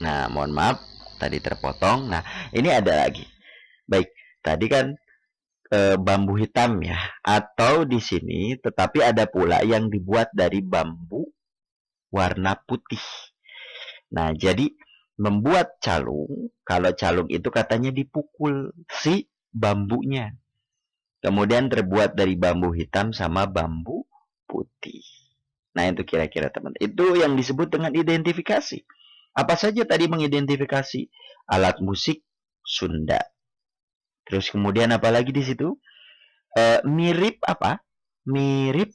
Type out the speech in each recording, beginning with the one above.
Nah, mohon maaf tadi terpotong. Nah, ini ada lagi. Baik, tadi kan bambu hitam ya, atau di sini tetapi ada pula yang dibuat dari bambu warna putih. Nah, jadi membuat calung, kalau calung itu katanya dipukul si bambunya. Kemudian terbuat dari bambu hitam sama bambu putih. Nah, itu kira-kira teman. Itu yang disebut dengan identifikasi. Apa saja tadi mengidentifikasi alat musik Sunda. Terus kemudian apa lagi di situ? Mirip apa? Mirip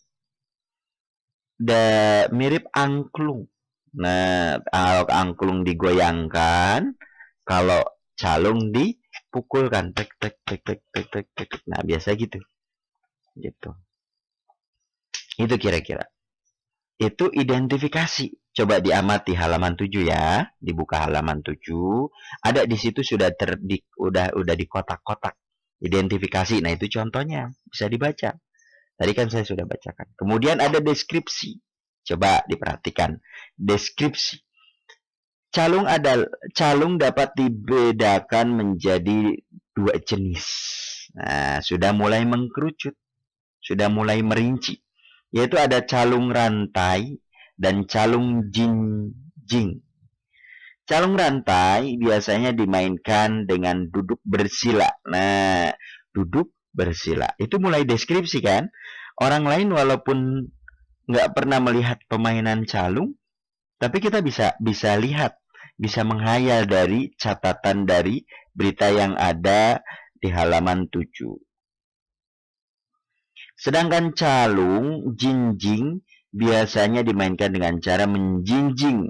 mirip angklung. Nah, kalau angklung digoyangkan, kalau calung dipukulkan, tek tek tek tek tek tek tek. Nah, biasa gitu. Gitu. Itu kira-kira. Itu identifikasi. Coba diamati halaman 7 ya. Dibuka halaman 7. Ada di situ sudah udah di kotak-kotak identifikasi. Nah, itu contohnya. Bisa dibaca. Tadi kan saya sudah bacakan. Kemudian ada deskripsi. Coba diperhatikan. Deskripsi. Calung dapat dibedakan menjadi dua jenis. Nah, sudah mulai mengkerucut, sudah mulai merinci. Yaitu ada calung rantai dan calung jinjing. Calung rantai biasanya dimainkan dengan duduk bersila. Nah, duduk bersila. Itu mulai deskripsi kan? Orang lain walaupun nggak pernah melihat permainan calung, tapi kita bisa lihat, bisa menghayal dari catatan dari berita yang ada di halaman 7. Sedangkan calung jinjing biasanya dimainkan dengan cara menjinjing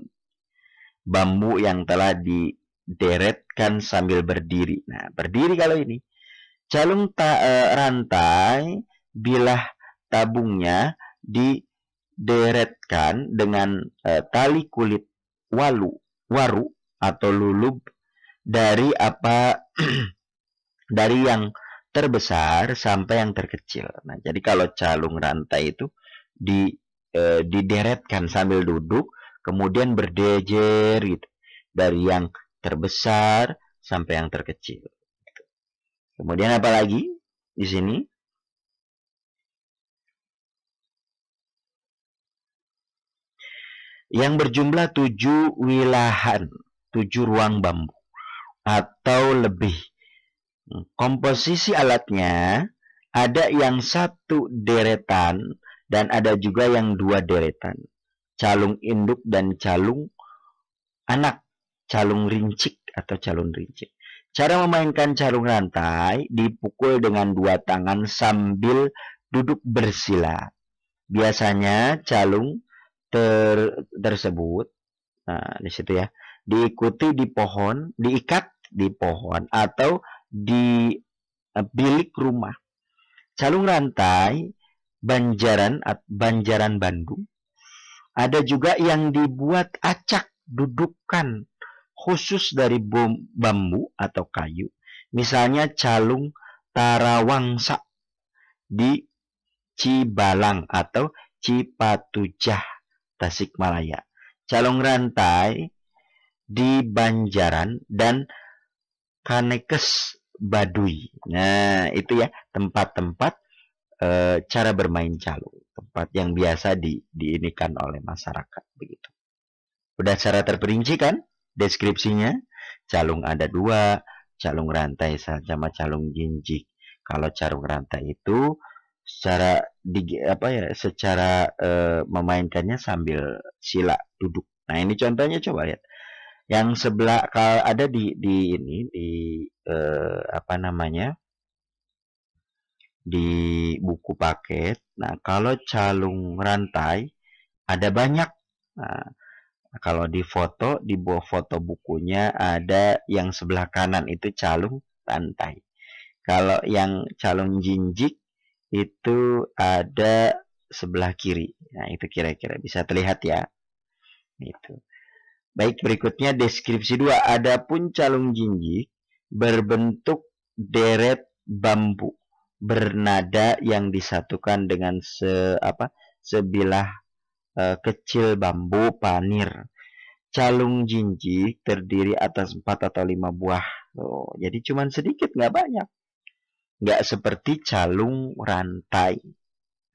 bambu yang telah dideretkan sambil berdiri. Nah, berdiri kalau ini. Calung rantai bilah tabungnya dideretkan dengan tali kulit waru atau lulub dari dari yang terbesar sampai yang terkecil. Nah, jadi kalau calung rantai itu dideretkan sambil duduk, kemudian berdejer gitu dari yang terbesar sampai yang terkecil. Kemudian apa lagi di sini? Yang berjumlah 7 wilahan, 7 ruang bambu atau lebih. Komposisi alatnya ada yang satu deretan dan ada juga yang dua deretan. Calung induk dan calung anak, calung rincik atau calung rincik. Cara memainkan calung rantai dipukul dengan dua tangan sambil duduk bersila. Biasanya calung tersebut, nah di situ ya, diikat di pohon atau di bilik rumah. Calung rantai Banjaran Bandung. Ada juga yang dibuat acak dudukan khusus dari bambu atau kayu. Misalnya calung Tarawangsa di Cibalang atau Cipatujah, Tasikmalaya. Calung rantai di Banjaran dan Kanekes Baduy. Nah, itu ya tempat-tempat cara bermain calung, tempat yang biasa diinikan oleh masyarakat begitu. Udah secara terperinci kan deskripsinya? Calung ada dua, calung rantai sama calung jinjik. Kalau calung rantai itu secara memainkannya sambil sila duduk. Nah, ini contohnya coba lihat. Yang sebelah kalau ada di ini di apa namanya? Di buku paket. Nah, kalau calung rantai ada banyak. Nah, kalau di bawah foto bukunya ada yang sebelah kanan itu calung rantai. Kalau yang calung jinjik itu ada sebelah kiri. Nah, itu kira-kira bisa terlihat ya. Itu. Baik, berikutnya deskripsi 2. Adapun calung jinjik berbentuk deret bambu bernada yang disatukan dengan sebilah kecil bambu panir. calung jinjik terdiri atas 4 atau 5 buah. Oh, jadi cuman sedikit, nggak banyak. Nggak seperti calung rantai.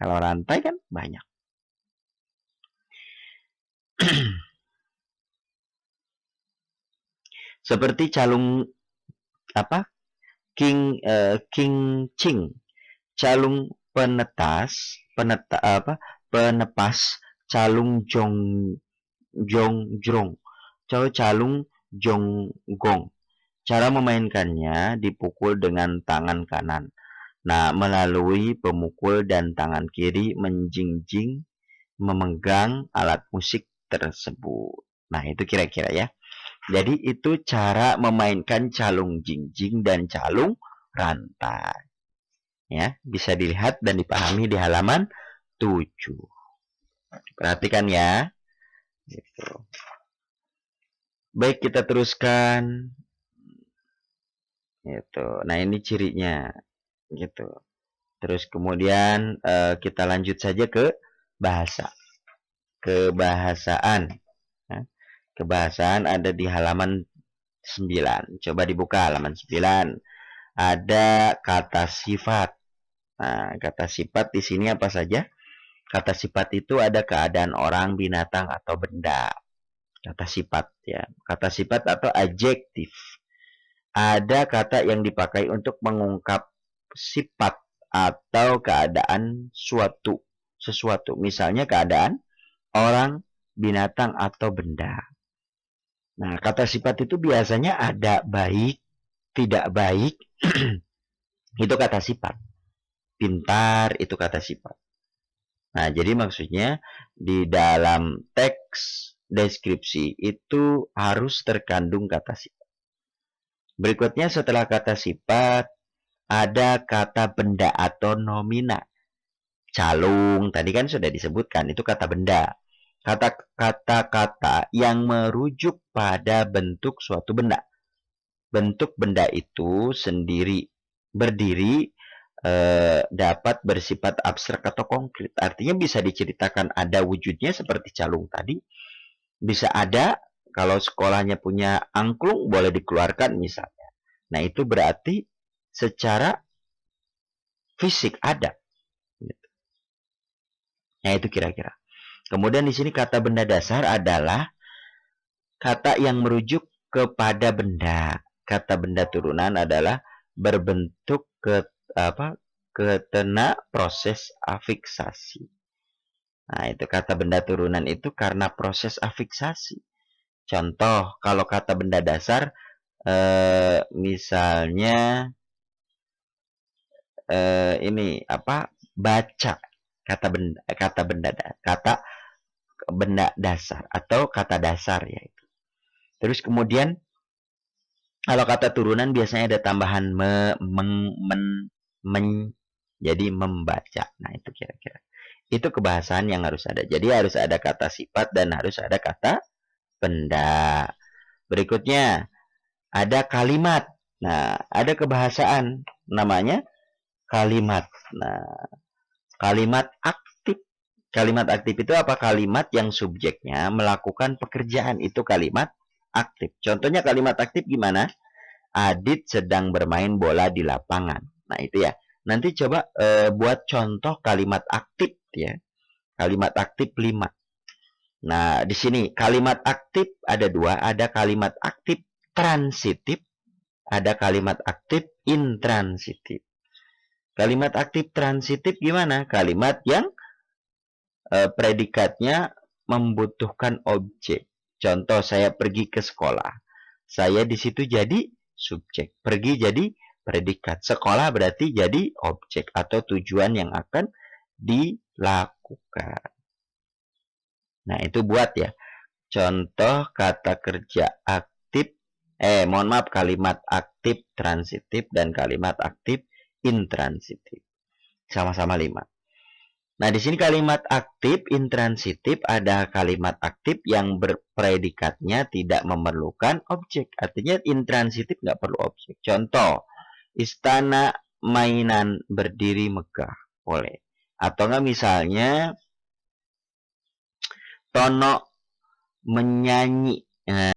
Kalau rantai kan banyak. Seperti calung apa? King calung penepas, calung jongjrong, calung jonggong. Cara memainkannya dipukul dengan tangan kanan. Nah, melalui pemukul dan tangan kiri menjingjing memegang alat musik tersebut. Nah, itu kira-kira ya. Jadi itu cara memainkan calung jingjing dan calung rantai. Ya, bisa dilihat dan dipahami di halaman 7. Perhatikan ya. Gitu. Baik, kita teruskan. Gitu. Nah, ini cirinya. Gitu. Terus kemudian kita lanjut saja ke bahasa. Kebahasaan. Nah, kebahasaan ada di halaman 9. Coba dibuka halaman 9. Ada kata sifat. Nah, kata sifat di sini apa saja? Kata sifat itu ada keadaan orang, binatang, atau benda. Kata sifat ya. Kata sifat atau adjektif. Ada kata yang dipakai untuk mengungkap sifat atau keadaan sesuatu. Misalnya keadaan orang, binatang, atau benda. Nah, kata sifat itu biasanya ada baik, tidak baik. Itu kata sifat. Pintar itu kata sifat. Nah, jadi maksudnya di dalam teks deskripsi itu harus terkandung kata sifat. Berikutnya setelah kata sifat ada kata benda atau nomina. Calung tadi kan sudah disebutkan, itu kata benda. Kata-kata yang merujuk pada bentuk suatu benda. Bentuk benda itu berdiri dapat bersifat abstrak atau konkret. Artinya bisa diceritakan ada wujudnya seperti calung tadi. Bisa ada kalau sekolahnya punya angklung boleh dikeluarkan misalnya. Nah, itu berarti secara fisik ada. Nah, itu kira-kira. Kemudian di sini kata benda dasar adalah kata yang merujuk kepada benda. Kata benda turunan adalah berbentuk ketena proses afiksasi. Nah, itu kata benda turunan itu karena proses afiksasi. Contoh, kalau kata benda dasar, misalnya ini baca, kata benda dasar atau kata dasar ya itu. Terus kemudian kalau kata turunan biasanya ada tambahan jadi membaca. Nah, itu kira-kira. Itu kebahasaan yang harus ada. Jadi harus ada kata sifat dan harus ada kata benda. Berikutnya ada kalimat. Nah, ada kebahasaan namanya kalimat. Nah, kalimat aktif. Kalimat aktif itu apa? Kalimat yang subjeknya melakukan pekerjaan. Itu kalimat aktif. Contohnya kalimat aktif gimana? Adit sedang bermain bola di lapangan. Nah, itu ya. Nanti coba buat contoh kalimat aktif ya. Kalimat aktif 5. Nah, di sini kalimat aktif ada 2. Ada kalimat aktif transitif. Ada kalimat aktif intransitif. Kalimat aktif transitif gimana? Kalimat yang predikatnya membutuhkan objek. Contoh, saya pergi ke sekolah. Saya di situ jadi subjek. Pergi jadi predikat. Sekolah berarti jadi objek atau tujuan yang akan dilakukan. Nah, itu buat ya. Contoh kata kerja aktif, kalimat aktif transitif dan kalimat aktif intransitif. Sama-sama 5. Nah, di sini kalimat aktif intransitif ada kalimat aktif yang berpredikatnya tidak memerlukan objek. Artinya intransitif nggak perlu objek. Contoh, istana mainan berdiri megah. Boleh. Atau nggak misalnya, Tono menyanyi Nah,